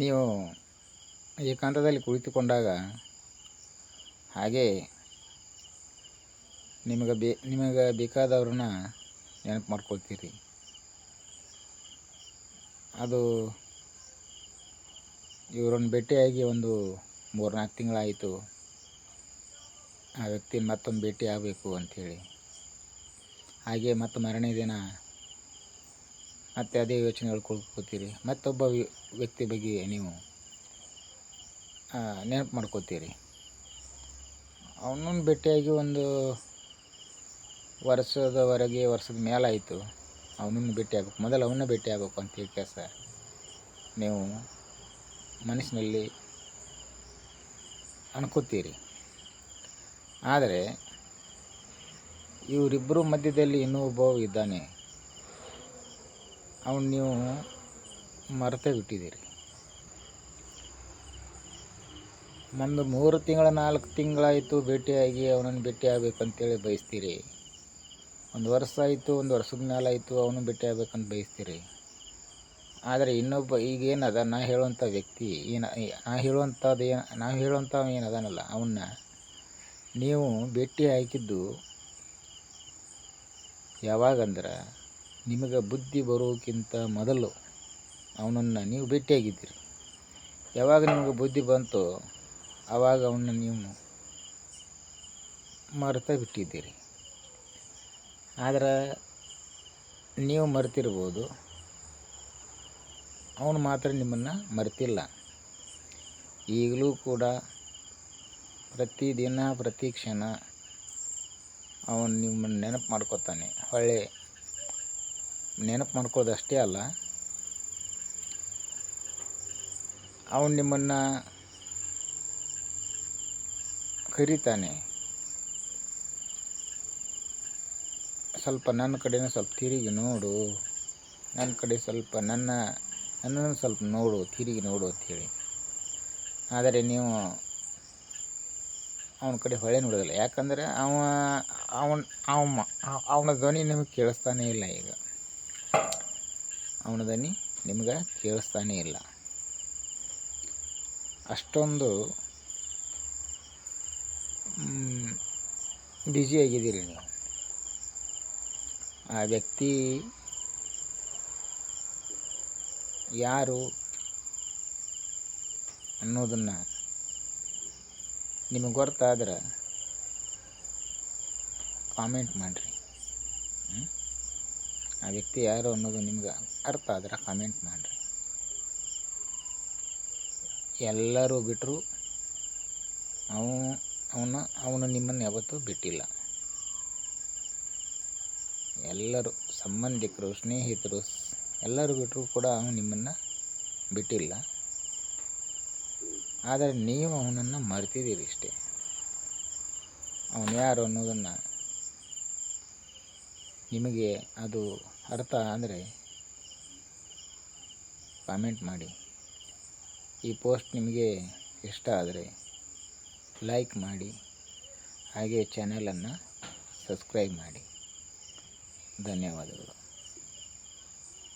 ನೀವು ಏಕಾಂತದಲ್ಲಿ ಕುಳಿತುಕೊಂಡಾಗ ಹಾಗೇ ನಿಮಗೆ ಬೇಕಾದವ್ರನ್ನ ನೆನಪು ಮಾಡ್ಕೊಳ್ತೀರಿ. ಅದು ಇವರನ್ನು ಭೇಟಿಯಾಗಿ ಒಂದು 3-4 ತಿಂಗಳಾಯಿತು, ಆ ವ್ಯಕ್ತಿನ ಮತ್ತೊಂದು ಭೇಟಿ ಆಗಬೇಕು ಅಂಥೇಳಿ. ಹಾಗೆ ಮತ್ತು ಮರನೇ ದಿನ ಮತ್ತೆ ಅದೇ ಯೋಚನೆ ಹೇಳ್ಕೊಳ್ಕೋತೀರಿ. ಮತ್ತೊಬ್ಬ ವ್ಯಕ್ತಿ ಬಗ್ಗೆ ನೀವು ನೆನಪು ಮಾಡ್ಕೋತೀರಿ. ಅವನನ್ನು ಭೇಟಿಯಾಗಿ ಒಂದು ವರ್ಷದ ಮೇಲಾಯಿತು, ಅವನನ್ನು ಭೇಟಿ ಆಗಬೇಕು, ಮೊದಲು ಅವನ್ನ ಭೇಟಿ ಆಗಬೇಕು ಅಂತೇಳಿ ಕೆಲಸ ನೀವು ಮನಸ್ಸಿನಲ್ಲಿ ಅನ್ಕೋತೀರಿ. ಆದರೆ ಇವರಿಬ್ಬರ ಮಧ್ಯದಲ್ಲಿ ಇನ್ನೊಬ್ಬ ಇದ್ದಾನೆ, ಅವನು ನೀವು ಮರೆತೇ ಬಿಟ್ಟಿದ್ದೀರಿ. ಒಂದು 3 ತಿಂಗಳ 4 ತಿಂಗಳಾಯಿತು ಭೇಟಿಯಾಗಿ ಅವನನ್ನು ಭೇಟಿ ಆಗಬೇಕಂತೇಳಿ ಬಯಸ್ತೀರಿ. 1 ವರ್ಷ ಆಯಿತು, 1 ವರ್ಷದ ಮೇಲಾಯಿತು, ಅವನು ಭೇಟಿ ಆಗ್ಬೇಕಂತ ಬಯಸ್ತೀರಿ. ಆದರೆ ಇನ್ನೊಬ್ಬ ಈಗೇನದ ನಾ ಹೇಳುವಂಥ ವ್ಯಕ್ತಿ ನಾವು ಹೇಳುವಂಥವು ಏನದನಲ್ಲ, ಅವನ್ನ ನೀವು ಭೇಟಿ ಹಾಕಿದ್ದು ಯಾವಾಗಂದ್ರೆ ನಿಮಗೆ ಬುದ್ಧಿ ಬರೋಕ್ಕಿಂತ ಮೊದಲು ಅವನನ್ನು ನೀವು ಭೇಟಿಯಾಗಿದ್ದೀರಿ. ಯಾವಾಗ ನಿಮಗೆ ಬುದ್ಧಿ ಬಂತು ಆವಾಗ ಅವನ್ನ ನೀವು ಮರೆತೇ ಬಿಟ್ಟಿದ್ದೀರಿ. ಆದರೆ ನೀವು ಮರೆತಿರ್ಬೋದು, ಅವನು ಮಾತ್ರ ನಿಮ್ಮನ್ನು ಮರೆತಿಲ್ಲ. ಈಗಲೂ ಕೂಡ ಪ್ರತಿದಿನ ಪ್ರತಿ ಕ್ಷಣ ಅವನು ನಿಮ್ಮನ್ನು ನೆನಪು ಮಾಡ್ಕೋತಾನೆ. ಹೊಳ್ಳಿ ನೆನಪು ಮಾಡ್ಕೊಳ್ಳೋದಷ್ಟೇ ಅಲ್ಲ, ಅವನು ನಿಮ್ಮನ್ನು ಕರೀತಾನೆ. ಸ್ವಲ್ಪ ನನ್ನ ಕಡೆನೂ ಸ್ವಲ್ಪ ತಿರುಗಿ ನೋಡು, ನನ್ನ ಕಡೆ ಸ್ವಲ್ಪ ನನ್ನನ್ನು ಸ್ವಲ್ಪ ನೋಡು, ತಿರುಗಿ ನೋಡು ಅಂಥೇಳಿ. ಆದರೆ ನೀವು ಅವನ ಕಡೆ ಹೊಳೆ ನೋಡೋದಿಲ್ಲ. ಯಾಕಂದರೆ ಅವನ ಧ್ವನಿ ನಿಮಗೆ ಕೇಳಿಸ್ತಾನೇ ಇಲ್ಲ. ಈಗ ಅವನ ಧ್ವನಿ ನಿಮ್ಗೆ ಕೇಳಿಸ್ತಾನೇ ಇಲ್ಲ. ಅಷ್ಟೊಂದು ಬ್ಯುಸಿಯಾಗಿದ್ದೀರಿ ನೀವು. ಆ ವ್ಯಕ್ತಿ ಯಾರು ಅನ್ನೋದನ್ನು ನಿಮಗೆ ಗೊತ್ತಾದ್ರೆ ಕಾಮೆಂಟ್ ಮಾಡಿರಿ. ಆ ವ್ಯಕ್ತಿ ಯಾರು ಅನ್ನೋದು ನಿಮ್ಗೆ ಅರ್ಥ ಆದ್ರೆ ಕಾಮೆಂಟ್ ಮಾಡಿರಿ. ಎಲ್ಲರೂ ಬಿಟ್ಟರು ಅವನು ನಿಮ್ಮನ್ನು ಯಾವತ್ತೂ ಬಿಟ್ಟಿಲ್ಲ. ಎಲ್ಲರೂ ಸಂಬಂಧಿಕರು, ಸ್ನೇಹಿತರು ಎಲ್ಲರೂ ಬಿಟ್ಟರು ಕೂಡ ಅವನು ನಿಮ್ಮನ್ನು ಬಿಟ್ಟಿಲ್ಲ. ಆದರೆ ನೀವು ಅವನನ್ನು ಮರೆತಿದ್ದೀರಿ ಇಷ್ಟೇ. ಅವನು ಯಾರು ಅನ್ನೋದನ್ನು ನಿಮಗೆ ಅದು ಅರ್ಥ ಅಂದರೆ ಕಾಮೆಂಟ್ ಮಾಡಿ. ಈ ಪೋಸ್ಟ್ ನಿಮಗೆ ಇಷ್ಟ ಆದರೆ ಲೈಕ್ ಮಾಡಿ, ಹಾಗೆ ಚಾನಲನ್ನು ಸಬ್ಸ್ಕ್ರೈಬ್ ಮಾಡಿ. ಧನ್ಯವಾದಗಳು.